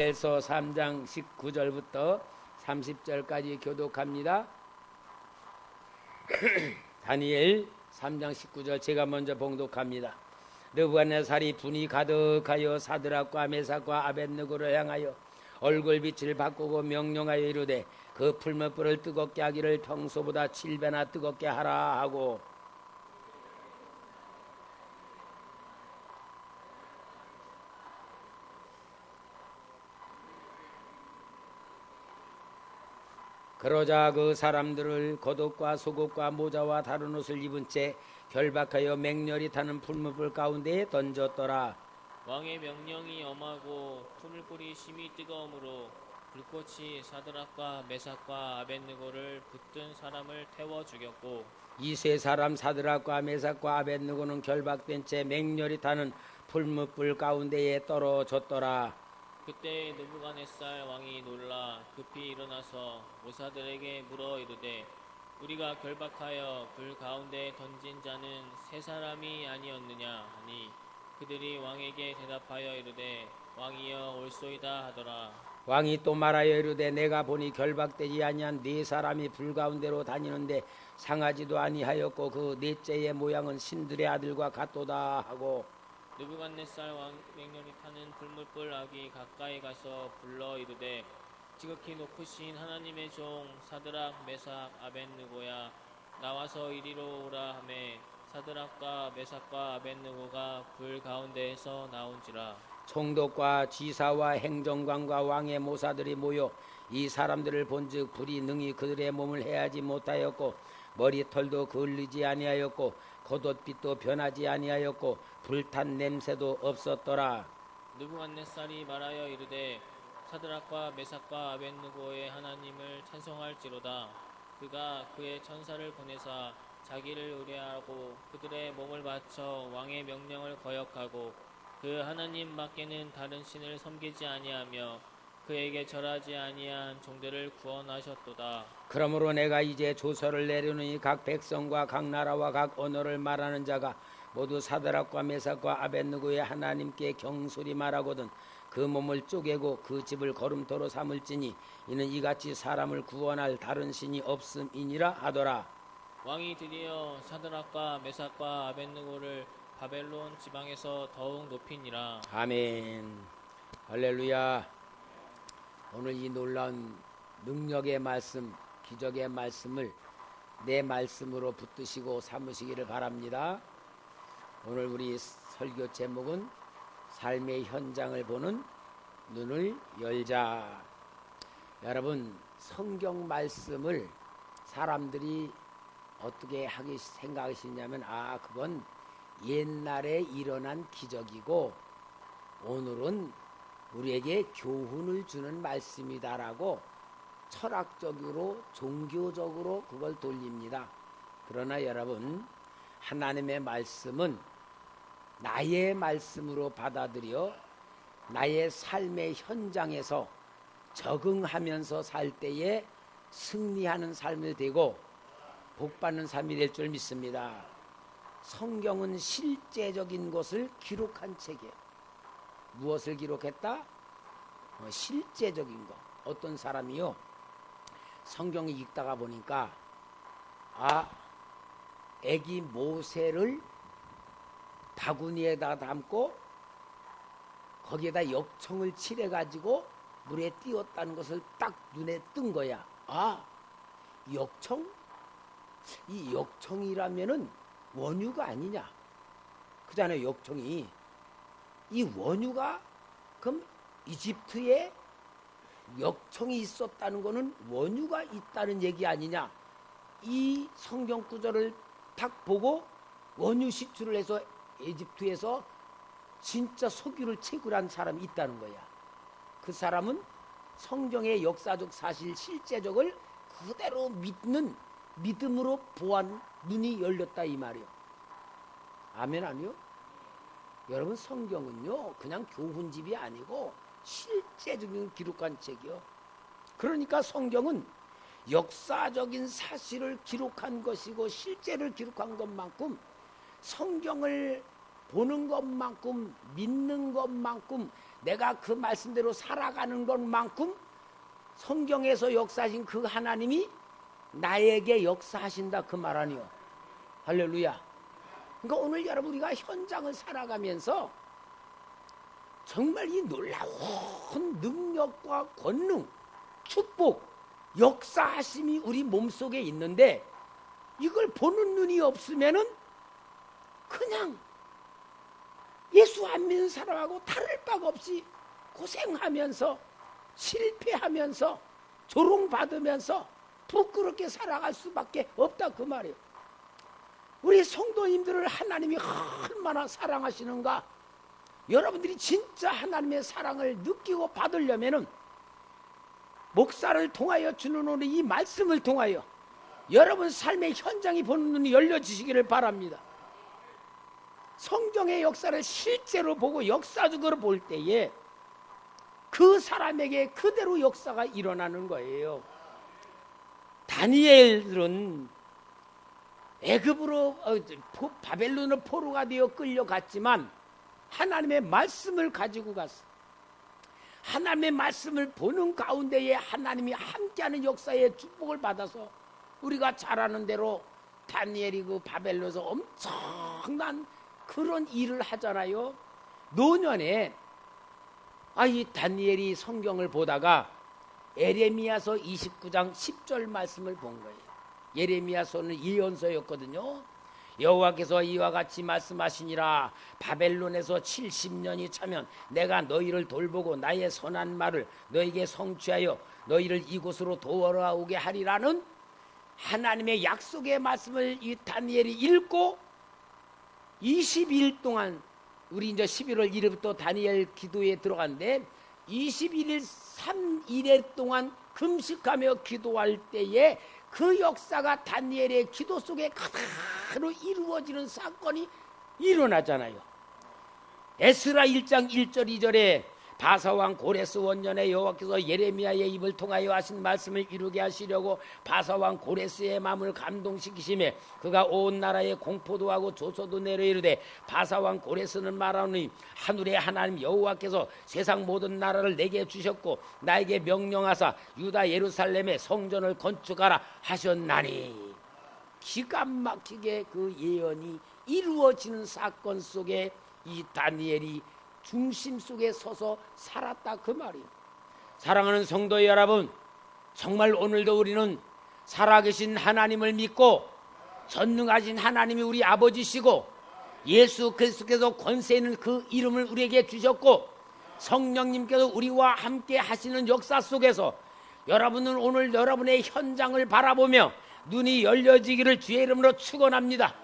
에서 3장 19절부터 30절까지 교독합니다. 다니엘 3장 19절 제가 먼저 봉독합니다. 느부갓네살이 분이 가득하여 사드락과 메삭과 아벳느고를 향하여 얼굴빛을 바꾸고 명령하여 이르되 그 풀무불을 뜨겁게 하기를 평소보다 7배나 뜨겁게 하라 하고, 그러자 그 사람들을 겉옷과 속옷과 모자와 다른 옷을 입은 채 결박하여 맹렬히 타는 풀무불 가운데에 던졌더라. 왕의 명령이 엄하고 풀무불이 심히 뜨거우므로 불꽃이 사드락과 메삭과 아벳느고를 붙든 사람을 태워 죽였고, 이 세 사람 사드락과 메삭과 아벳느고는 결박된 채 맹렬히 타는 풀무불 가운데에 떨어졌더라. 그때 느부갓네살 왕이 놀라 급히 일어나서 모사들에게 물어 이르되 우리가 결박하여 불 가운데 던진 자는 세 사람이 아니었느냐 하니, 그들이 왕에게 대답하여 이르되 왕이여 올소이다 하더라. 왕이 또 말하여 이르되 내가 보니 결박되지 아니한 네 사람이 불 가운데로 다니는데 상하지도 아니하였고 그 넷째의 모양은 신들의 아들과 같도다 하고, 느부갓네살 왕 맹렬히 타는 불무불 아기 가까이 가서 불러 이르되 지극히 높으신 하나님의 종 사드락 메삭 아벳느고야, 나와서 이리로 오라 하매 사드락과 메삭과 아벳느고가 불 가운데에서 나온지라. 총독과 지사와 행정관과 왕의 모사들이 모여 이 사람들을 본즉 불이 능히 그들의 몸을 해하지 못하였고 머리털도 그을리지 아니하였고 겉옷빛도 변하지 아니하였고 불탄 냄새도 없었더라. 느부갓네살이 말하여 이르되 사드락과 메삭과 아벳느고의 하나님을 찬송할지로다. 그가 그의 천사를 보내사 자기를 의뢰하고 그들의 몸을 바쳐 왕의 명령을 거역하고 그 하나님 밖에는 다른 신을 섬기지 아니하며 그에게 절하지 아니한 종들을 구원하셨도다. 그러므로 내가 이제 조서를 내려놓으니 각 백성과 각 나라와 각 언어를 말하는 자가 모두 사드락과 메삭과 아벳느고의 하나님께 경솔히 말하거든 그 몸을 쪼개고 그 집을 거름토로 삼을지니 이는 이같이 사람을 구원할 다른 신이 없음이니라 하더라. 왕이 드디어 사드락과 메삭과 아벳느고를 바벨론 지방에서 더욱 높이니라. 아멘. 할렐루야. 오늘 이 놀라운 능력의 말씀, 기적의 말씀을 내 말씀으로 붙드시고 삼으시기를 바랍니다. 오늘 우리 설교 제목은 삶의 현장을 보는 눈을 열자. 여러분, 성경 말씀을 사람들이 어떻게 생각하시냐면 그건 옛날에 일어난 기적이고 오늘은 우리에게 교훈을 주는 말씀이다라고 철학적으로 종교적으로 그걸 돌립니다. 그러나 여러분, 하나님의 말씀은 나의 말씀으로 받아들여 나의 삶의 현장에서 적응하면서 살 때에 승리하는 삶이 되고 복받는 삶이 될 줄 믿습니다. 성경은 실제적인 것을 기록한 책이에요. 무엇을 기록했다? 실제적인 것. 어떤 사람이요, 성경을 읽다가 보니까 애기 모세를 바구니에다 담고 거기에다 역청을 칠해가지고 물에 띄웠다는 것을 딱 눈에 뜬 거야. 역청? 이 역청이라면은 원유가 아니냐? 그잖아요, 역청이. 이 원유가 그럼 이집트에 역청이 있었다는 것은 원유가 있다는 얘기 아니냐? 이 성경 구절을 딱 보고 원유 시추를 해서 이집트에서 진짜 석유를 채굴한 사람이 있다는 거야. 그 사람은 성경의 역사적 사실 실제적을 그대로 믿는 믿음으로 보안 눈이 열렸다 이 말이요. 아멘 아니요? 여러분, 성경은요 그냥 교훈집이 아니고 실제적인 기록한 책이요. 그러니까 성경은 역사적인 사실을 기록한 것이고 실제를 기록한 것만큼 성경을 보는 것만큼, 믿는 것만큼, 내가 그 말씀대로 살아가는 것만큼 성경에서 역사하신 그 하나님이 나에게 역사하신다, 그 말 아니요. 할렐루야. 그러니까 오늘 여러분, 우리가 현장을 살아가면서 정말 이 놀라운 능력과 권능, 축복, 역사하심이 우리 몸속에 있는데, 이걸 보는 눈이 없으면은 그냥 예수 안 믿는 사람하고 다를 바가 없이 고생하면서 실패하면서 조롱받으면서 부끄럽게 살아갈 수밖에 없다, 그 말이에요. 우리 성도님들을 하나님이 얼마나 사랑하시는가. 여러분들이 진짜 하나님의 사랑을 느끼고 받으려면은 목사를 통하여 주는 오늘 이 말씀을 통하여 여러분 삶의 현장이 보는 눈이 열려지시기를 바랍니다. 성경의 역사를 실제로 보고 역사적으로 볼 때에 그 사람에게 그대로 역사가 일어나는 거예요. 다니엘은 애굽으로 바벨론으로 포로가 되어 끌려갔지만 하나님의 말씀을 가지고 갔어. 하나님의 말씀을 보는 가운데에 하나님이 함께하는 역사의 축복을 받아서 우리가 잘 아는 대로 다니엘이 그 바벨론에서 엄청난 그런 일을 하잖아요. 노년에 이 다니엘이 성경을 보다가 예레미야서 29장 10절 말씀을 본 거예요. 예레미야서는 예언서였거든요. 여호와께서 이와 같이 말씀하시니라. 바벨론에서 70년이 차면 내가 너희를 돌보고 나의 선한 말을 너희에게 성취하여 너희를 이곳으로 돌아오게 하리라는 하나님의 약속의 말씀을 이 다니엘이 읽고 20일 동안, 우리 이제 11월 1일부터 다니엘 기도에 들어갔는데 21일 3일에 동안 금식하며 기도할 때에 그 역사가 다니엘의 기도 속에 그대로 이루어지는 사건이 일어나잖아요. 에스라 1장 1절 2절에 바사왕 고레스 원년에 여호와께서 예레미야의 입을 통하여 하신 말씀을 이루게 하시려고 바사왕 고레스의 마음을 감동시키심에 그가 온 나라에 공포도 하고 조소도 내려 이르되 바사왕 고레스는 말하노니 하늘의 하나님 여호와께서 세상 모든 나라를 내게 주셨고 나에게 명령하사 유다 예루살렘에 성전을 건축하라 하셨나니. 기가 막히게 그 예언이 이루어지는 사건 속에 이 다니엘이 중심 속에 서서 살았다, 그 말이에요. 사랑하는 성도 여러분, 정말 오늘도 우리는 살아계신 하나님을 믿고 전능하신 하나님이 우리 아버지시고 예수 그리스도께서 권세 있는 그 이름을 우리에게 주셨고 성령님께서 우리와 함께 하시는 역사 속에서 여러분은 오늘 여러분의 현장을 바라보며 눈이 열려지기를 주의 이름으로 축원합니다.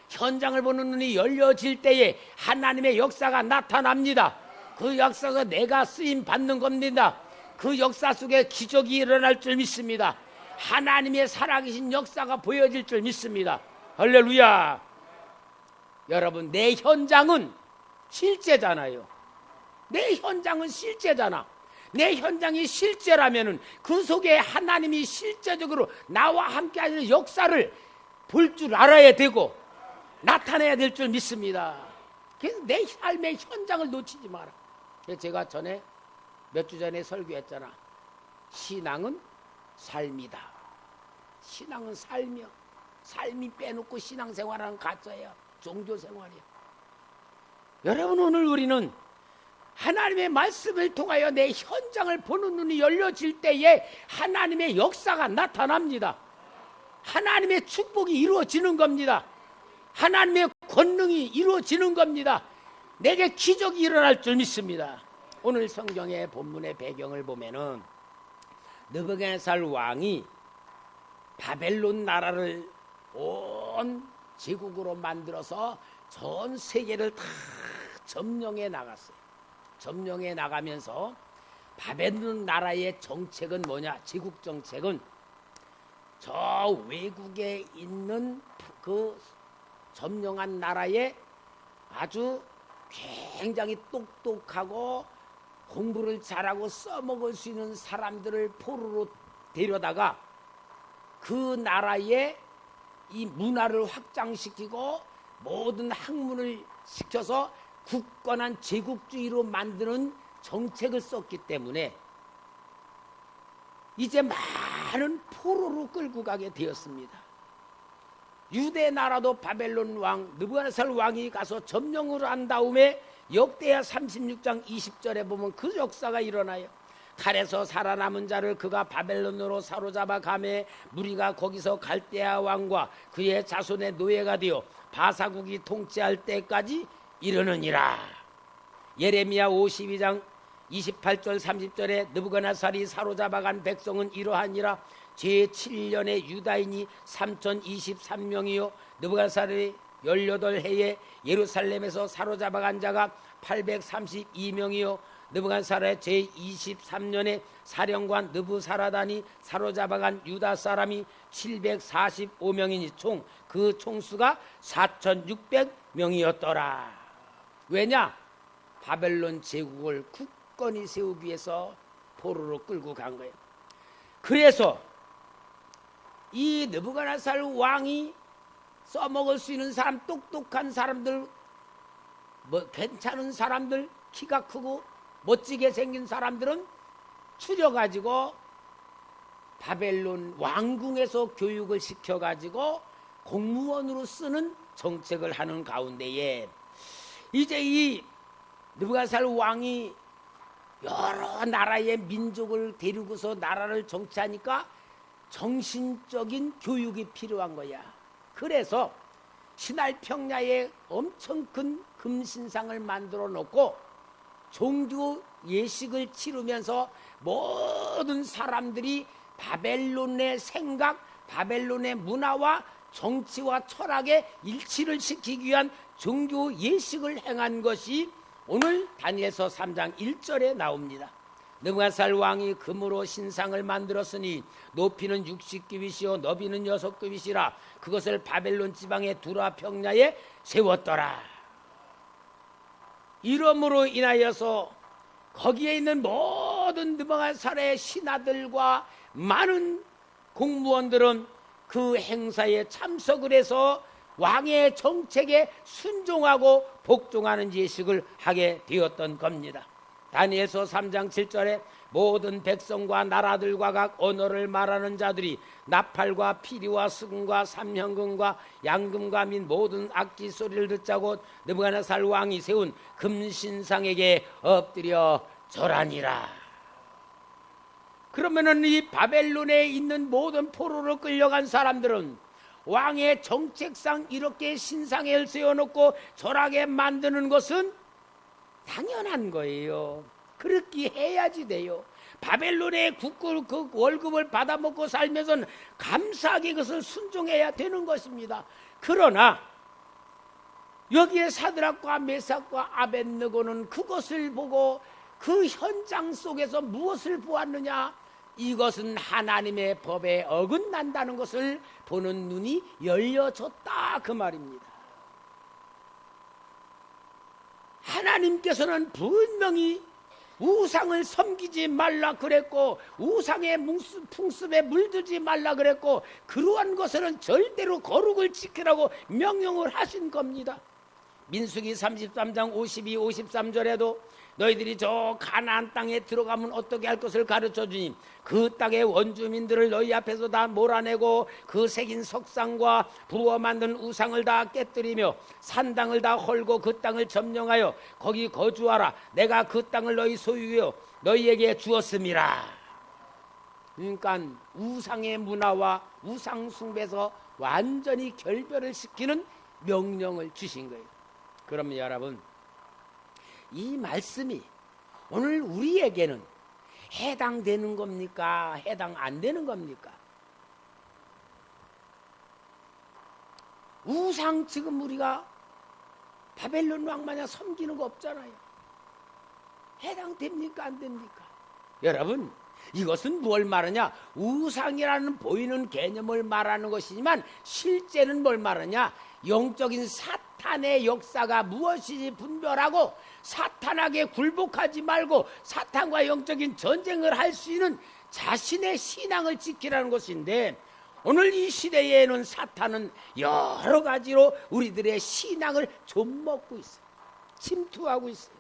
현장을 보는 눈이 열려질 때에 하나님의 역사가 나타납니다. 그 역사가 내가 쓰임 받는 겁니다. 그 역사 속에 기적이 일어날 줄 믿습니다. 하나님의 살아계신 역사가 보여질 줄 믿습니다. 할렐루야. 여러분, 내 현장은 실제잖아요. 내 현장은 실제잖아. 내 현장이 실제라면은 그 속에 하나님이 실제적으로 나와 함께 하시는 역사를 볼 줄 알아야 되고 나타내야 될 줄 믿습니다. 그래서 내 삶의 현장을 놓치지 마라. 제가 전에 몇 주 전에 설교했잖아. 신앙은 삶이다. 신앙은 삶이야. 삶이 빼놓고 신앙생활하는 가짜야. 종교생활이야. 여러분, 오늘 우리는 하나님의 말씀을 통하여 내 현장을 보는 눈이 열려질 때에 하나님의 역사가 나타납니다. 하나님의 축복이 이루어지는 겁니다. 하나님의 권능이 이루어지는 겁니다. 내게 기적이 일어날 줄 믿습니다. 오늘 성경의 본문의 배경을 보면은 느부갓네살 왕이 바벨론 나라를 온 제국으로 만들어서 전 세계를 다 점령해 나갔어요. 점령해 나가면서 바벨론 나라의 정책은 뭐냐? 제국 정책은 저 외국에 있는 그 점령한 나라에 아주 굉장히 똑똑하고 공부를 잘하고 써먹을 수 있는 사람들을 포로로 데려다가 그 나라의 이 문화를 확장시키고 모든 학문을 시켜서 굳건한 제국주의로 만드는 정책을 썼기 때문에 이제 많은 포로로 끌고 가게 되었습니다. 유대 나라도 바벨론 왕 느부갓네살 왕이 가서 점령을 한 다음에 역대하 36장 20절에 보면 그 역사가 일어나요. 칼에서 살아남은 자를 그가 바벨론으로 사로잡아 가매 무리가 거기서 갈대아 왕과 그의 자손의 노예가 되어 바사국이 통치할 때까지 이르느니라. 예레미야 52장 28절 30절에 느부갓네살이 사로잡아간 백성은 이러하니라. 제7년에 유다인이 3023명이요 느부갓네살이 18해에 예루살렘에서 사로잡아간 자가 832명이요 느부갓네살의 제23년에 사령관 느부사라단이 사로잡아간 유다 사람이 745명이니 총 그 총수가 4600명이었더라. 왜냐? 바벨론 제국을 굳건히 세우기 위해서 포로로 끌고 간 거예요. 그래서 이 느부갓네살 왕이 써먹을 수 있는 사람, 똑똑한 사람들, 괜찮은 사람들, 키가 크고 멋지게 생긴 사람들은 추려가지고 바벨론 왕궁에서 교육을 시켜가지고 공무원으로 쓰는 정책을 하는 가운데에 이제 이 느부갓네살 왕이 여러 나라의 민족을 데리고서 나라를 정치하니까 정신적인 교육이 필요한 거야. 그래서 신할 평야에 엄청 큰 금신상을 만들어 놓고 종교 예식을 치르면서 모든 사람들이 바벨론의 생각, 바벨론의 문화와 정치와 철학의 일치를 시키기 위한 종교 예식을 행한 것이 오늘 다니엘서 3장 1절에 나옵니다. 느부갓네살 왕이 금으로 신상을 만들었으니 높이는 60규빗이요 너비는 6규빗이라 그것을 바벨론 지방의 두라 평야에 세웠더라. 이러므로 인하여서 거기에 있는 모든 느부갓네살의 신하들과 많은 공무원들은 그 행사에 참석을 해서 왕의 정책에 순종하고 복종하는 예식을 하게 되었던 겁니다. 다니엘서 3장 7절에 모든 백성과 나라들과 각 언어를 말하는 자들이 나팔과 피리와 수금과 삼현금과 양금과 및 모든 악기 소리를 듣자고 느부갓네살 왕이 세운 금신상에게 엎드려 절하니라. 그러면은 이 바벨론에 있는 모든 포로로 끌려간 사람들은 왕의 정책상 이렇게 신상을 세워놓고 절하게 만드는 것은 당연한 거예요. 그렇게 해야지 돼요. 바벨론의 그 월급을 받아먹고 살면서는 감사하게 그것을 순종해야 되는 것입니다. 그러나 여기에 사드락과 메삭과 아벳느고는 그것을 보고 그 현장 속에서 무엇을 보았느냐? 이것은 하나님의 법에 어긋난다는 것을 보는 눈이 열려졌다 그 말입니다. 하나님께서는 분명히 우상을 섬기지 말라 그랬고 우상의 풍습에 물들지 말라 그랬고 그러한 것은 절대로 거룩을 지키라고 명령을 하신 겁니다. 민수기 33장 52, 53절에도 너희들이 저 가나안 땅에 들어가면 어떻게 할 것을 가르쳐 주니 그 땅의 원주민들을 너희 앞에서 다 몰아내고 그 새긴 석상과 부어 만든 우상을 다 깨뜨리며 산당을 다 헐고 그 땅을 점령하여 거기 거주하라. 내가 그 땅을 너희 소유요 너희에게 주었음이라. 그러니까 우상의 문화와 우상 숭배에서 완전히 결별을 시키는 명령을 주신 거예요. 그러면 여러분, 이 말씀이 오늘 우리에게는 해당되는 겁니까? 해당 안 되는 겁니까? 우상 지금 우리가 바벨론 왕마냥 섬기는 거 없잖아요. 해당됩니까? 안 됩니까? 여러분, 이것은 뭘 말하냐? 우상이라는 보이는 개념을 말하는 것이지만 실제는 뭘 말하냐? 영적인 사탄의 역사가 무엇인지 분별하고 사탄에게 굴복하지 말고 사탄과 영적인 전쟁을 할 수 있는 자신의 신앙을 지키라는 것인데 오늘 이 시대에는 사탄은 여러 가지로 우리들의 신앙을 좀먹고 있어요. 침투하고 있어요.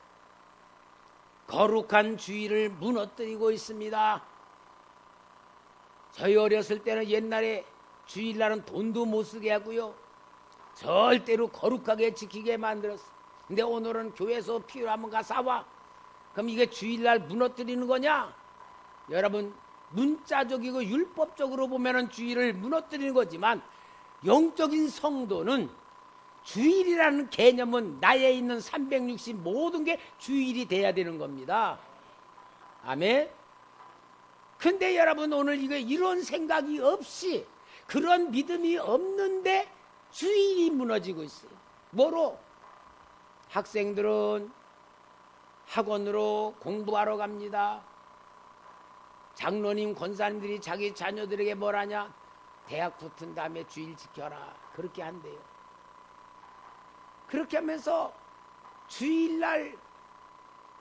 거룩한 주의를 무너뜨리고 있습니다. 저희 어렸을 때는 옛날에 주일날은 돈도 못 쓰게 하고요, 절대로 거룩하게 지키게 만들었어. 근데 오늘은 교회에서 필요하면 가 사와. 그럼 이게 주일날 무너뜨리는 거냐? 여러분, 문자적이고 율법적으로 보면은 주일을 무너뜨리는 거지만, 영적인 성도는 주일이라는 개념은 나에 있는 360 모든 게 주일이 돼야 되는 겁니다. 아멘. 근데 여러분, 오늘 이런 생각이 없이, 그런 믿음이 없는데 주일이 무너지고 있어요. 뭐로? 학생들은 학원으로 공부하러 갑니다. 장로님, 권사님들이 자기 자녀들에게 뭘 하냐? 대학 붙은 다음에 주일 지켜라, 그렇게 한대요. 그렇게 하면서 주일날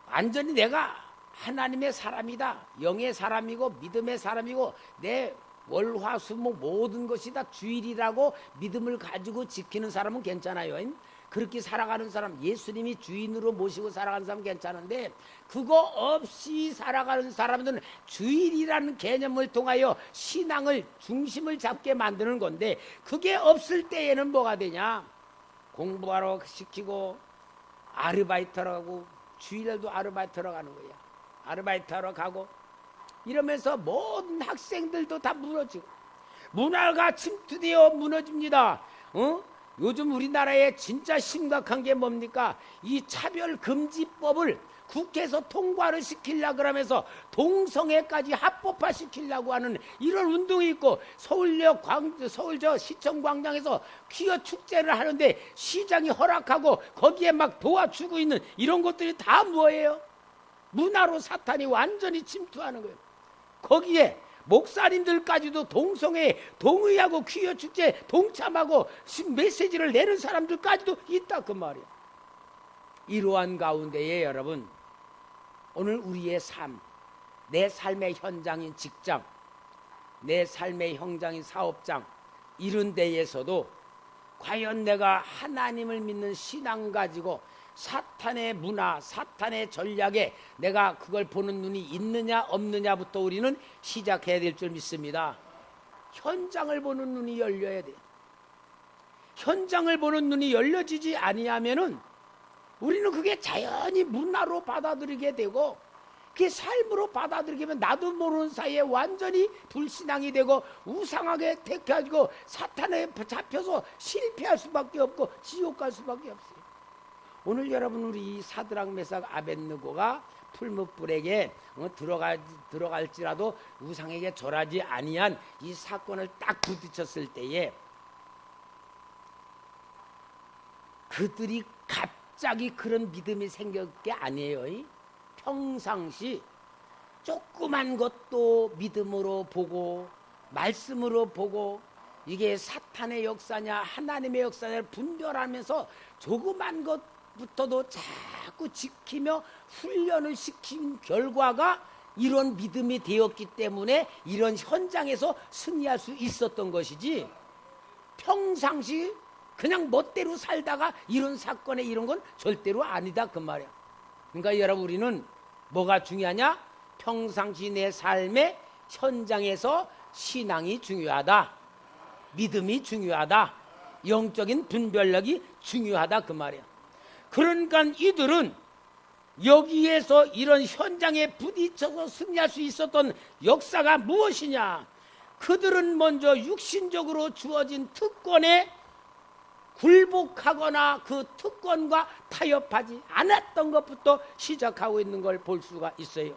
완전히 내가 하나님의 사람이다, 영의 사람이고 믿음의 사람이고, 내 월화수목 모든 것이 다 주일이라고 믿음을 가지고 지키는 사람은 괜찮아요. 그렇게 살아가는 사람, 예수님이 주인으로 모시고 살아가는 사람은 괜찮은데, 그거 없이 살아가는 사람들은 주일이라는 개념을 통하여 신앙을 중심을 잡게 만드는 건데, 그게 없을 때에는 뭐가 되냐? 공부하러 시키고 아르바이트하러 가고, 주일에도 아르바이트하러 가는 거야. 아르바이트하러 가고 이러면서 모든 학생들도 다 무너지고, 문화가 침투되어 무너집니다. 요즘 우리나라에 진짜 심각한 게 뭡니까? 이 차별금지법을 국회에서 통과를 시키려고 그러면서 동성애까지 합법화 시키려고 하는 이런 운동이 있고, 서울 저 시청광장에서 퀴어 축제를 하는데 시장이 허락하고 거기에 막 도와주고 있는 이런 것들이 다 뭐예요? 문화로 사탄이 완전히 침투하는 거예요. 거기에 목사님들까지도 동성애 동의하고 퀴어 축제에 동참하고 메시지를 내는 사람들까지도 있다, 그 말이야. 이러한 가운데에 여러분, 오늘 우리의 삶, 내 삶의 현장인 직장, 내 삶의 현장인 사업장, 이런 데에서도 과연 내가 하나님을 믿는 신앙 가지고 사탄의 문화, 사탄의 전략에 내가 그걸 보는 눈이 있느냐 없느냐부터 우리는 시작해야 될 줄 믿습니다. 현장을 보는 눈이 열려야 돼. 현장을 보는 눈이 열려지지 아니하면은 우리는 그게 자연히 문화로 받아들이게 되고, 그게 삶으로 받아들이게 되면 나도 모르는 사이에 완전히 불신앙이 되고 우상하게 택해가지고 사탄에 잡혀서 실패할 수밖에 없고 지옥 갈 수밖에 없어요. 오늘 여러분, 우리 사드락 메삭 아벳느고가 풀무불에게 들어갈지라도 우상에게 절하지 아니한 이 사건을 딱 부딪혔을 때에 그들이 갑자기 그런 믿음이 생길 게 아니에요. 평상시 조그만 것도 믿음으로 보고 말씀으로 보고, 이게 사탄의 역사냐 하나님의 역사냐를 분별하면서 조그만 것부터도 자꾸 지키며 훈련을 시킨 결과가 이런 믿음이 되었기 때문에 이런 현장에서 승리할 수 있었던 것이지, 평상시 그냥 멋대로 살다가 이런 사건에 이런 건 절대로 아니다, 그 말이야. 그러니까 여러분, 우리는 뭐가 중요하냐? 평상시 내 삶의 현장에서 신앙이 중요하다, 믿음이 중요하다, 영적인 분별력이 중요하다, 그 말이야. 그러니까 이들은 여기에서 이런 현장에 부딪혀서 승리할 수 있었던 역사가 무엇이냐? 그들은 먼저 육신적으로 주어진 특권에 굴복하거나 그 특권과 타협하지 않았던 것부터 시작하고 있는 걸 볼 수가 있어요.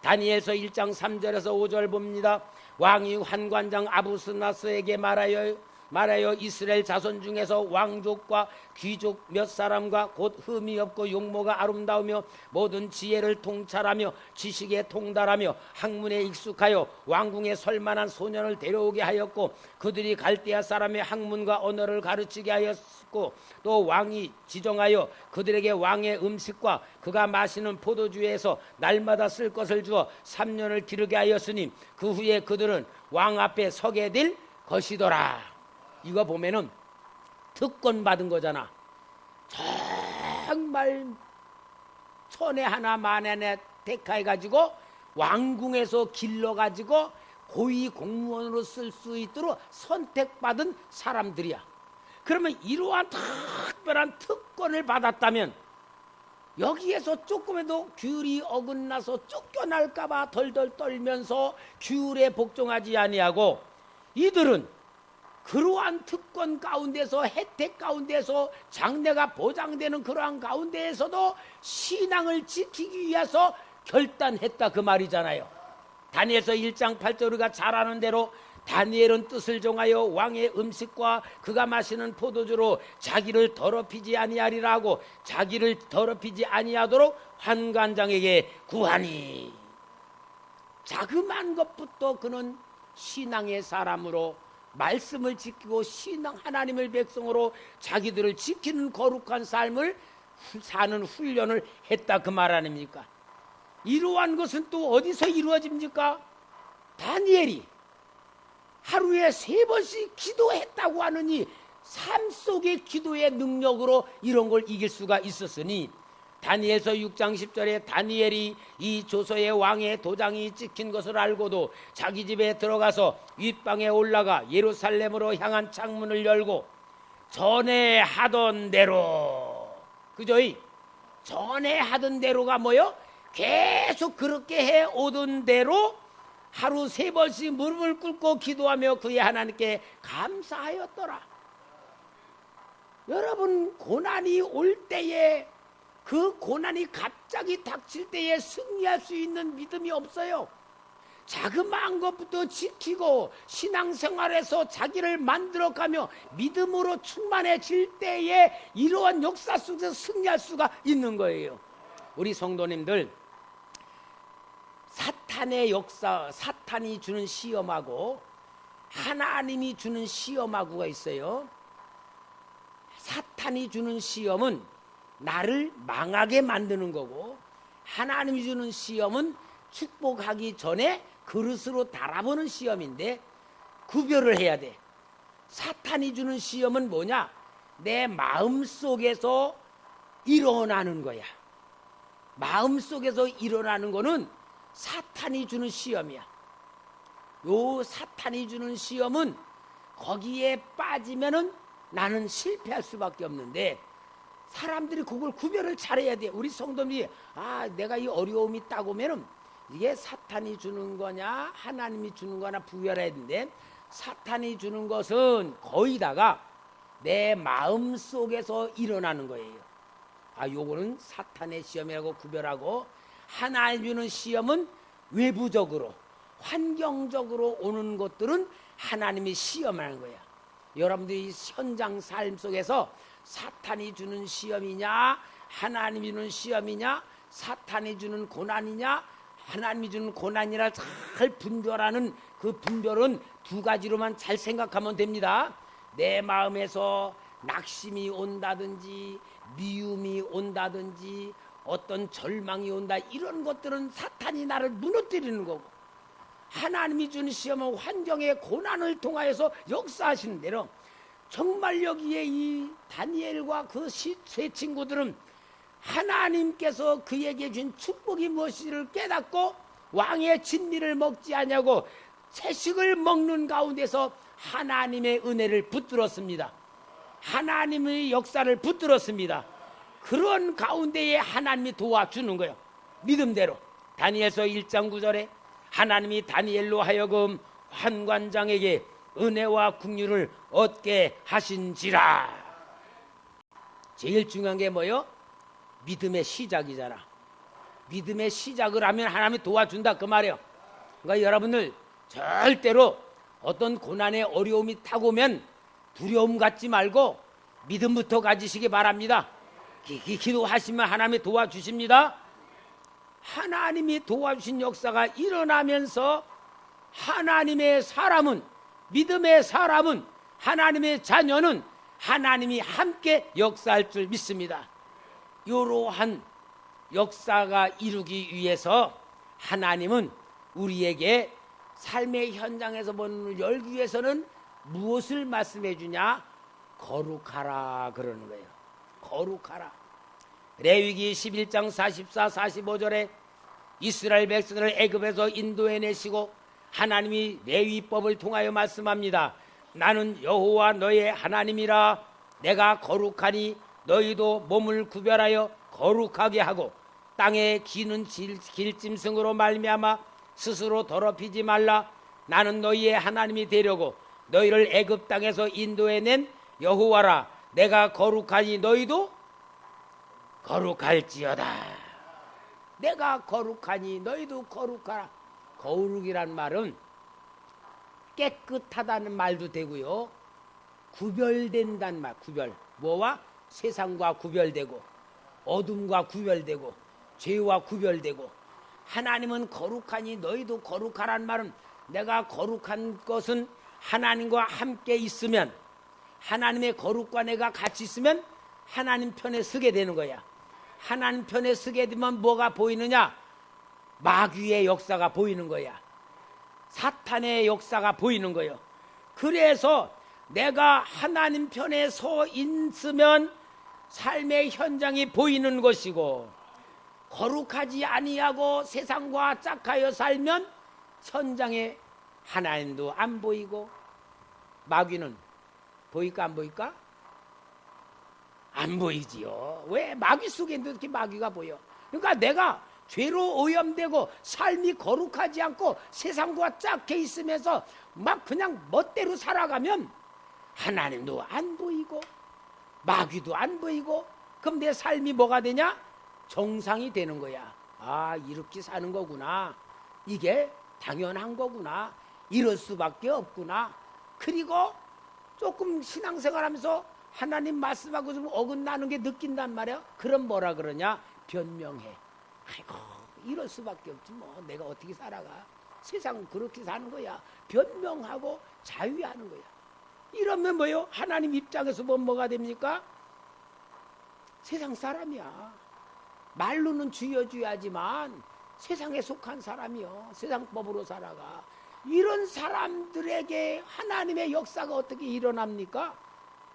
다니엘서 1장 3절에서 5절 봅니다. 왕이 환관장 아부스나스에게 말하여 이스라엘 자손 중에서 왕족과 귀족 몇 사람과 곧 흠이 없고 용모가 아름다우며 모든 지혜를 통찰하며 지식에 통달하며 학문에 익숙하여 왕궁에 설만한 소년을 데려오게 하였고, 그들이 갈대아 사람의 학문과 언어를 가르치게 하였고, 또 왕이 지정하여 그들에게 왕의 음식과 그가 마시는 포도주에서 날마다 쓸 것을 주어 3년을 기르게 하였으니, 그 후에 그들은 왕 앞에 서게 될 것이더라. 이거 보면은 특권 받은 거잖아. 정말 천에 하나 만에 하나 택해 가지고 왕궁에서 길러 가지고 고위 공무원으로 쓸 수 있도록 선택받은 사람들이야. 그러면 이러한 특별한 특권을 받았다면 여기에서 조금에도 규율이 어긋나서 쫓겨날까봐 덜덜 떨면서 규율에 복종하지 아니하고, 이들은 그러한 특권 가운데서, 혜택 가운데서, 장래가 보장되는 그러한 가운데에서도 신앙을 지키기 위해서 결단했다, 그 말이잖아요. 다니엘서 1장 8절 우리가 잘 아는 대로 다니엘은 뜻을 정하여 왕의 음식과 그가 마시는 포도주로 자기를 더럽히지 아니하리라 하고, 자기를 더럽히지 아니하도록 환관장에게 구하니. 자그마한 것부터 그는 신앙의 사람으로 말씀을 지키고 신앙 하나님의 백성으로 자기들을 지키는 거룩한 삶을 사는 훈련을 했다, 그 말 아닙니까? 이러한 것은 또 어디서 이루어집니까? 다니엘이 하루에 3번씩 기도했다고 하느니 삶 속의 기도의 능력으로 이런 걸 이길 수가 있었으니, 다니엘서 6장 10절에 다니엘이 이 조서의 왕의 도장이 찍힌 것을 알고도 자기 집에 들어가서 윗방에 올라가 예루살렘으로 향한 창문을 열고 전에 하던 대로, 그죠? 전에 하던 대로가 뭐요? 계속 그렇게 해 오던 대로 하루 3번씩 무릎을 꿇고 기도하며 그의 하나님께 감사하였더라. 여러분, 고난이 올 때에, 그 고난이 갑자기 닥칠 때에 승리할 수 있는 믿음이 없어요. 자그마한 것부터 지키고 신앙생활에서 자기를 만들어가며 믿음으로 충만해질 때에 이러한 역사 속에서 승리할 수가 있는 거예요. 우리 성도님들, 사탄의 역사, 사탄이 주는 시험하고 하나님이 주는 시험하고가 있어요. 사탄이 주는 시험은 나를 망하게 만드는 거고, 하나님이 주는 시험은 축복하기 전에 그릇으로 달아보는 시험인데 구별을 해야 돼. 사탄이 주는 시험은 뭐냐? 내 마음속에서 일어나는 거야. 마음속에서 일어나는 거는 사탄이 주는 시험이야. 요 사탄이 주는 시험은 거기에 빠지면은 나는 실패할 수밖에 없는데, 사람들이 그걸 구별을 잘해야 돼. 우리 성도들이 내가 이 어려움이 있다고 하면은 이게 사탄이 주는 거냐 하나님이 주는 거냐 구별해야 되는데, 사탄이 주는 것은 거의 다가 내 마음 속에서 일어나는 거예요. 요거는 사탄의 시험이라고 구별하고, 하나님 주는 시험은 외부적으로 환경적으로 오는 것들은 하나님이 시험하는 거야. 여러분들이 현장 삶 속에서 사탄이 주는 시험이냐 하나님이 주는 시험이냐, 사탄이 주는 고난이냐 하나님이 주는 고난이라 잘 분별하는 그 분별은 2가지로만 잘 생각하면 됩니다. 내 마음에서 낙심이 온다든지 미움이 온다든지 어떤 절망이 온다, 이런 것들은 사탄이 나를 무너뜨리는 거고, 하나님이 주는 시험은 환경의 고난을 통하여서 역사하시는 대로, 정말 여기에 이 다니엘과 그 세 친구들은 하나님께서 그에게 준 축복이 무엇인지를 깨닫고 왕의 진미를 먹지 아니하고 채식을 먹는 가운데서 하나님의 은혜를 붙들었습니다. 하나님의 역사를 붙들었습니다. 그런 가운데에 하나님이 도와주는 거예요. 믿음대로. 다니엘서 1장 9절에 하나님이 다니엘로 하여금 환관장에게 은혜와 긍휼을 얻게 하신지라. 제일 중요한 게 뭐예요? 믿음의 시작이잖아. 믿음의 시작을 하면 하나님이 도와준다, 그 말이에요. 그러니까 여러분들 절대로 어떤 고난의 어려움이 타고 오면 두려움 갖지 말고 믿음부터 가지시기 바랍니다. 기도하시면 하나님이 도와주십니다. 하나님이 도와주신 역사가 일어나면서 하나님의 사람은, 믿음의 사람은, 하나님의 자녀는 하나님이 함께 역사할 줄 믿습니다. 이러한 역사가 이루기 위해서 하나님은 우리에게 삶의 현장에서 문을 열기 위해서는 무엇을 말씀해 주냐? 거룩하라 그러는 거예요. 거룩하라. 레위기 11장 44, 45절에 이스라엘 백성을 애굽에서 인도해 내시고 하나님이 레위법을 통하여 말씀합니다. 나는 여호와 너의 하나님이라. 내가 거룩하니 너희도 몸을 구별하여 거룩하게 하고 땅에 기는 길짐승으로 말미암아 스스로 더럽히지 말라. 나는 너희의 하나님이 되려고 너희를 애굽 땅에서 인도해낸 여호와라. 내가 거룩하니 너희도 거룩할지어다. 내가 거룩하니 너희도 거룩하라. 거룩이란 말은 깨끗하다는 말도 되고요, 구별된다는 말. 구별, 뭐와? 세상과 구별되고 어둠과 구별되고 죄와 구별되고. 하나님은 거룩하니 너희도 거룩하란 말은, 내가 거룩한 것은 하나님과 함께 있으면, 하나님의 거룩과 내가 같이 있으면 하나님 편에 서게 되는 거야. 하나님 편에 서게 되면 뭐가 보이느냐? 마귀의 역사가 보이는 거야. 사탄의 역사가 보이는 거예요. 그래서 내가 하나님 편에 서 있으면 삶의 현장이 보이는 것이고, 거룩하지 아니하고 세상과 짝하여 살면 현장에 하나님도 안 보이고, 마귀는 보일까 안 보일까? 안 보이지요. 왜? 마귀 속에도 이렇게 마귀가 보여. 그러니까 내가 죄로 오염되고 삶이 거룩하지 않고 세상과 짝해 있으면서 막 그냥 멋대로 살아가면 하나님도 안 보이고 마귀도 안 보이고, 그럼 내 삶이 뭐가 되냐? 정상이 되는 거야. 아, 이렇게 사는 거구나. 이게 당연한 거구나. 이럴 수밖에 없구나. 그리고 조금 신앙생활하면서 하나님 말씀하고 좀 어긋나는 게 느낀단 말이야. 그럼 뭐라 그러냐? 변명해. 아이고, 이럴 수밖에 없지 뭐. 내가 어떻게 살아가? 세상은 그렇게 사는 거야. 변명하고 자유하는 거야. 이러면 뭐요? 하나님 입장에서 보면 뭐가 됩니까? 세상 사람이야. 말로는 주여주야지만 세상에 속한 사람이요. 세상 법으로 살아가. 이런 사람들에게 하나님의 역사가 어떻게 일어납니까?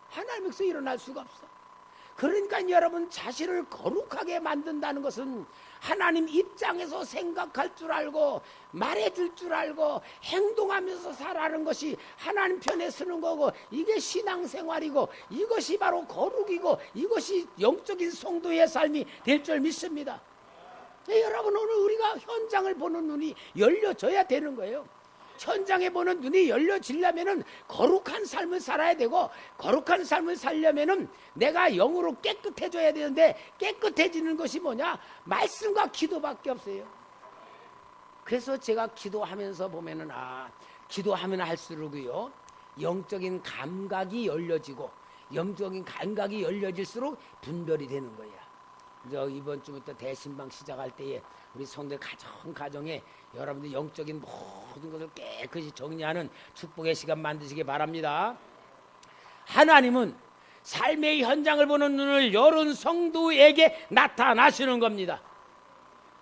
하나님께서 일어날 수가 없어. 그러니까 여러분, 자신을 거룩하게 만든다는 것은 하나님 입장에서 생각할 줄 알고 말해줄 줄 알고 행동하면서 살아가는 것이 하나님 편에 서는 거고, 이게 신앙생활이고 이것이 바로 거룩이고 이것이 영적인 성도의 삶이 될 줄 믿습니다. 여러분, 오늘 우리가 현장을 보는 눈이 열려져야 되는 거예요. 현장에 보는 눈이 열려지려면은 거룩한 삶을 살아야 되고, 거룩한 삶을 살려면은 내가 영으로 깨끗해져야 되는데, 깨끗해지는 것이 뭐냐? 말씀과 기도밖에 없어요. 그래서 제가 기도하면서 보면은, 기도하면 할수록요, 영적인 감각이 열려지고, 영적인 감각이 열려질수록 분별이 되는 거야. 이번 주부터 대신방 시작할 때에 우리 성도 가정에 여러분들 영적인 모든 것을 깨끗이 정리하는 축복의 시간 만드시기 바랍니다. 하나님은 삶의 현장을 보는 눈을 열은 성도에게 나타나시는 겁니다.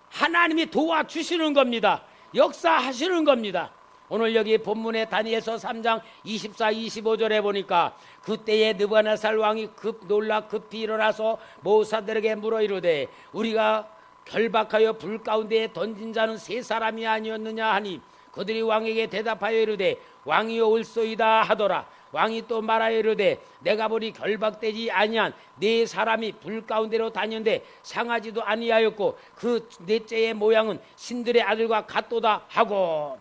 하나님이 도와주시는 겁니다. 역사하시는 겁니다. 오늘 여기 본문의 다니엘서 3장 24, 25절에 보니까, 그때에 느부갓네살 왕이 급히 일어나서 모사들에게 물어 이르되, 우리가 결박하여 불 가운데에 던진 자는 세 사람이 아니었느냐 하니, 그들이 왕에게 대답하여 이르되 왕이여 올소이다 하더라. 왕이 또 말하여 이르되 내가 보니 결박되지 아니한 네 사람이 불 가운데로 다녔는데 상하지도 아니하였고 그 넷째의 모양은 신들의 아들과 같도다 하고.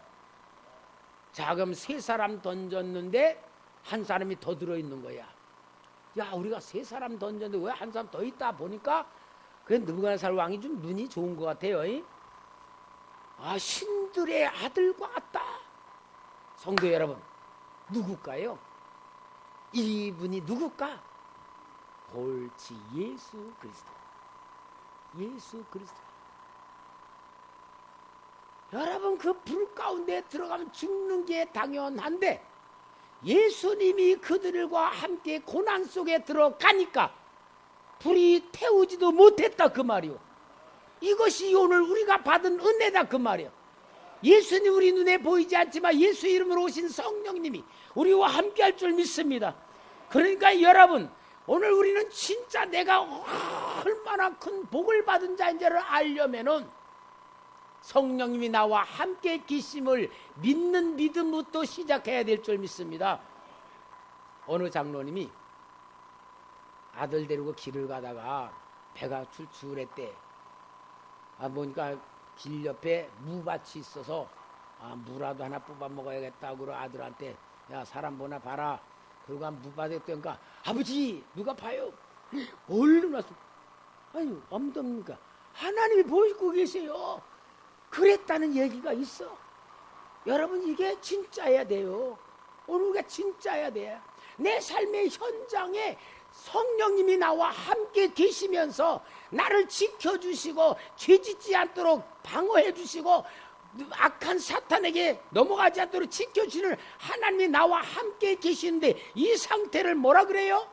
자, 그럼 세 사람 던졌는데 한 사람이 더 들어있는 거야. 야, 우리가 세 사람 던졌는데 왜 한 사람 더 있다 보니까 그 느부갓네살 왕이 좀 눈이 좋은 것 같아요. 신들의 아들과 같다. 성도 여러분, 누굴까요? 이분이 누굴까? 옳지, 예수 그리스도. 예수 그리스도. 여러분, 그 불 가운데 들어가면 죽는 게 당연한데, 예수님이 그들과 함께 고난 속에 들어가니까 불이 태우지도 못했다 그 말이요. 이것이 오늘 우리가 받은 은혜다 그 말이요. 예수님 우리 눈에 보이지 않지만 예수 이름으로 오신 성령님이 우리와 함께 할 줄 믿습니다. 그러니까 여러분, 오늘 우리는 진짜 내가 얼마나 큰 복을 받은 자인지를 알려면은 성령님이 나와 함께 계심을 믿는 믿음부터 시작해야 될 줄 믿습니다. 어느 장로님이 아들 데리고 길을 가다가 배가 출출했대. 보니까 길 옆에 무밭이 있어서 무라도 하나 뽑아 먹어야겠다고 그러 아들한테, 야 사람 보나 봐라. 그러고 무밭에 뜨니까, 아버지 누가 봐요? 얼른 와서, 아유 엄동입니까? 하나님이 보시고 계세요. 그랬다는 얘기가 있어. 여러분, 이게 진짜야 돼요. 오늘 우리가 진짜야 돼. 내 삶의 현장에 성령님이 나와 함께 계시면서 나를 지켜주시고 죄짓지 않도록 방어해 주시고 악한 사탄에게 넘어가지 않도록 지켜주시는 하나님이 나와 함께 계시는데, 이 상태를 뭐라 그래요?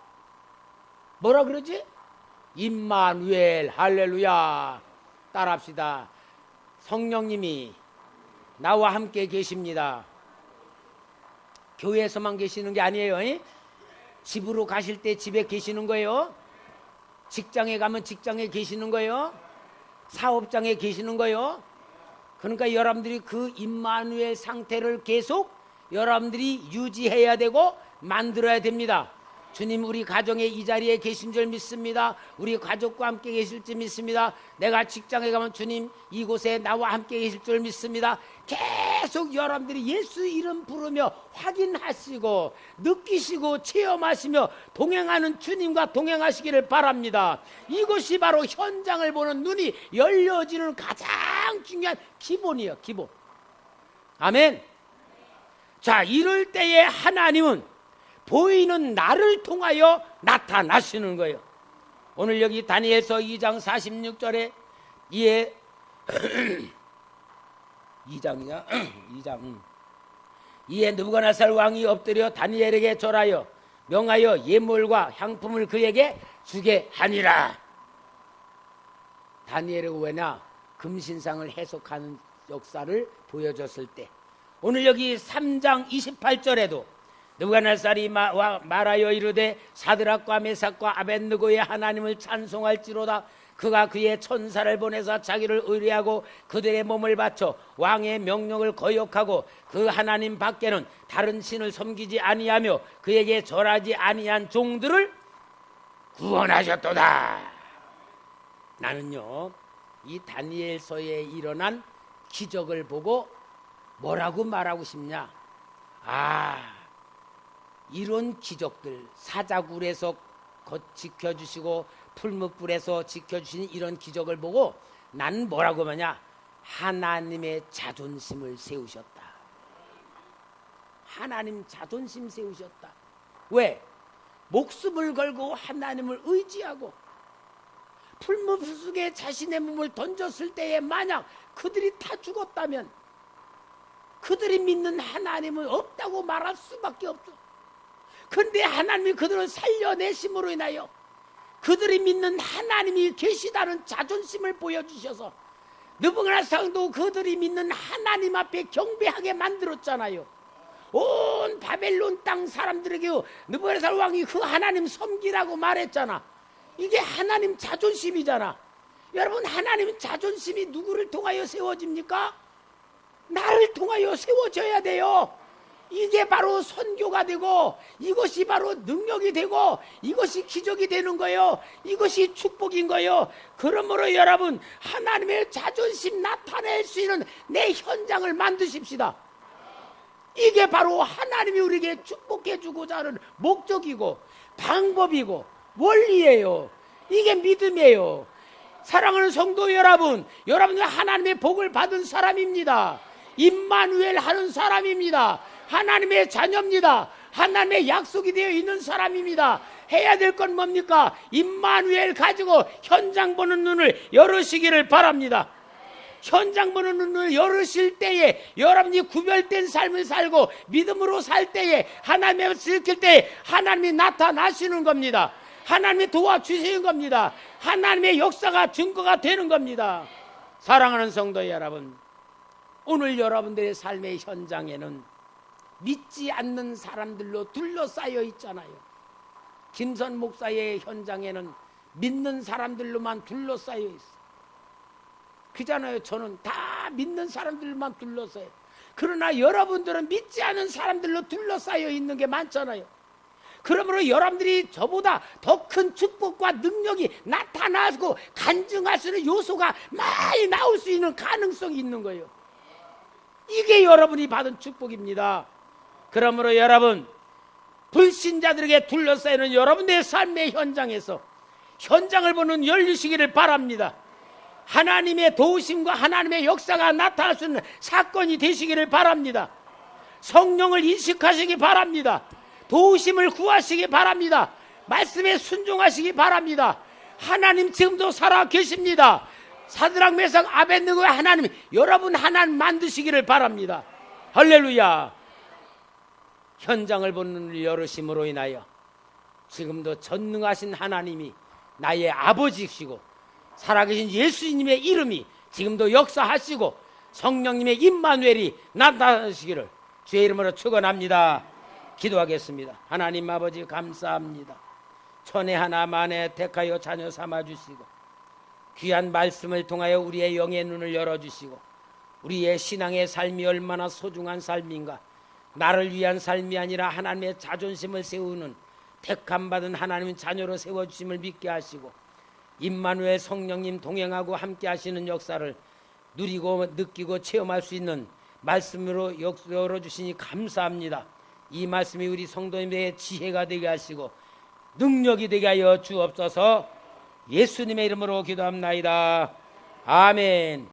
뭐라 그러지? 임마누엘. 할렐루야. 따라합시다. 성령님이 나와 함께 계십니다. 교회에서만 계시는 게 아니에요. 집으로 가실 때 집에 계시는 거예요. 직장에 가면 직장에 계시는 거예요. 사업장에 계시는 거예요. 그러니까 여러분들이 그 임마누엘 상태를 계속 여러분들이 유지해야 되고 만들어야 됩니다. 주님 우리 가정에 이 자리에 계신 줄 믿습니다. 우리 가족과 함께 계실 줄 믿습니다. 내가 직장에 가면 주님 이곳에 나와 함께 계실 줄 믿습니다. 계속 여러분들이 예수 이름 부르며 확인하시고 느끼시고 체험하시며 동행하는 주님과 동행하시기를 바랍니다. 이것이 바로 현장을 보는 눈이 열려지는 가장 중요한 기본이에요. 기본. 아멘. 자, 이럴 때에 하나님은 보이는 나를 통하여 나타나시는 거예요. 오늘 여기 다니엘서 2장 46절에 이에 2장이냐? 2장. 이에 느부갓네살 왕이 엎드려 다니엘에게 절하여 명하여 예물과 향품을 그에게 주게 하니라. 다니엘이 왜냐? 금신상을 해석하는 역사를 보여줬을 때, 오늘 여기 3장 28절에도 느부갓네살이 말하여 이르되 사드락과 메삭과 아벳느고의 하나님을 찬송할지로다. 그가 그의 천사를 보내서 자기를 의뢰하고 그들의 몸을 바쳐 왕의 명령을 거역하고 그 하나님 밖에는 다른 신을 섬기지 아니하며 그에게 절하지 아니한 종들을 구원하셨도다. 나는요, 이 다니엘서에 일어난 기적을 보고 뭐라고 말하고 싶냐? 이런 기적들, 사자굴에서 지켜주시고 풀무불에서 지켜주신 이런 기적을 보고 나는 뭐라고 하냐? 하나님의 자존심을 세우셨다. 하나님 자존심 세우셨다. 왜? 목숨을 걸고 하나님을 의지하고 풀무불 속에 자신의 몸을 던졌을 때에 만약 그들이 다 죽었다면 그들이 믿는 하나님은 없다고 말할 수밖에 없어. 그런데 하나님이 그들을 살려내심으로 인하여 그들이 믿는 하나님이 계시다는 자존심을 보여주셔서 느부갓네살도 그들이 믿는 하나님 앞에 경배하게 만들었잖아요. 온 바벨론 땅 사람들에게 느부갓네살 왕이 그 하나님 섬기라고 말했잖아. 이게 하나님 자존심이잖아. 여러분, 하나님 자존심이 누구를 통하여 세워집니까? 나를 통하여 세워져야 돼요. 이게 바로 선교가 되고 이것이 바로 능력이 되고 이것이 기적이 되는 거예요. 이것이 축복인 거예요. 그러므로 여러분, 하나님의 자존심 나타낼 수 있는 내 현장을 만드십시다. 이게 바로 하나님이 우리에게 축복해 주고자 하는 목적이고 방법이고 원리예요. 이게 믿음이에요. 사랑하는 성도 여러분, 여러분은 하나님의 복을 받은 사람입니다. 임마누엘 하는 사람입니다. 하나님의 자녀입니다. 하나님의 약속이 되어 있는 사람입니다. 해야 될 건 뭡니까? 임마누엘 가지고 현장 보는 눈을 열으시기를 바랍니다. 현장 보는 눈을 열으실 때에 여러분이 구별된 삶을 살고 믿음으로 살 때에 하나님의 지킬 때에 하나님이 나타나시는 겁니다. 하나님이 도와주시는 겁니다. 하나님의 역사가 증거가 되는 겁니다. 사랑하는 성도 여러분, 오늘 여러분들의 삶의 현장에는 믿지 않는 사람들로 둘러싸여 있잖아요. 김선 목사의 현장에는 믿는 사람들로만 둘러싸여 있어요. 그잖아요. 저는 다 믿는 사람들만 둘러싸여. 그러나 여러분들은 믿지 않은 사람들로 둘러싸여 있는 게 많잖아요. 그러므로 여러분들이 저보다 더 큰 축복과 능력이 나타나고 간증할 수 있는 요소가 많이 나올 수 있는 가능성이 있는 거예요. 이게 여러분이 받은 축복입니다. 그러므로 여러분, 불신자들에게 둘러싸이는 여러분의 삶의 현장에서 현장을 보는 열리시기를 바랍니다. 하나님의 도우심과 하나님의 역사가 나타날 수 있는 사건이 되시기를 바랍니다. 성령을 인식하시기 바랍니다. 도우심을 구하시기 바랍니다. 말씀에 순종하시기 바랍니다. 하나님 지금도 살아 계십니다. 사드락 메삭 아벳느고의 하나님, 여러분 하나님 만드시기를 바랍니다. 할렐루야. 현장을 보는 눈을 열으심으로 인하여 지금도 전능하신 하나님이 나의 아버지시고 살아계신 예수님의 이름이 지금도 역사하시고 성령님의 임마누엘이 나타나시기를 주의 이름으로 축원합니다. 기도하겠습니다. 하나님 아버지 감사합니다. 천에 하나 만에 택하여 자녀 삼아주시고 귀한 말씀을 통하여 우리의 영의 눈을 열어주시고 우리의 신앙의 삶이 얼마나 소중한 삶인가, 나를 위한 삶이 아니라 하나님의 자존심을 세우는 택함받은 하나님의 자녀로 세워주심을 믿게 하시고 임마누엘 성령님 동행하고 함께 하시는 역사를 누리고 느끼고 체험할 수 있는 말씀으로 열어주시니 감사합니다. 이 말씀이 우리 성도님의 지혜가 되게 하시고 능력이 되게 하여 주옵소서. 예수님의 이름으로 기도합나이다. 아멘.